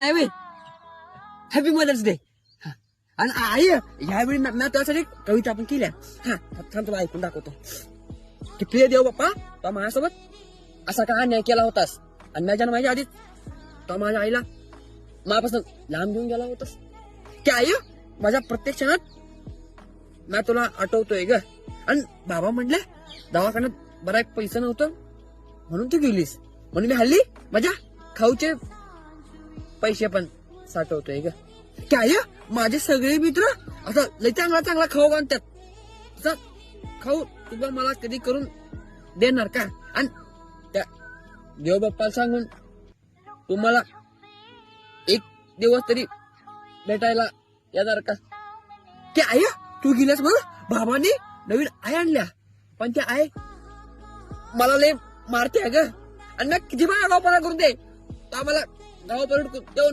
Happy mother's day. आणि आई यावेळी ना त्यासाठी कविता आपण केल्या. थांब तुला ऐकून दाखवतो की प्रिय देव बाप्पा, तो माझ्यासोबत असा का अन्याय केला होतास आणि माझ्या जन्माच्या आधीच तो माझ्या आईला माझ्यापासून लांब घेऊन गेला होतास. की आई माझ्या प्रत्येक क्षणात मी तुला आठवतोय ग. आणि बाबा म्हणले दवाखान्यात बरा एक पैसा नव्हतं म्हणून तू गेलीस, म्हणून मी हल्ली माझ्या खाऊचे पैसे पण साठवतोय ग. काय माझे सगळे मित्र आता लय चांगला चांगला खाऊ आणतात. तसा खाऊ तुला मला कधी करून देणार का? आणि त्या देव बाप्पाला सांगून तुम्हाला एक दिवस तरी भेटायला येणार का? की आई तू गेल्यास बरं बाबांनी नवीन आई आणल्या, पण त्या आई मला लय मारते ग. आणि मग किती पण गावपणा करून दे, आम्हाला गावपणा देऊन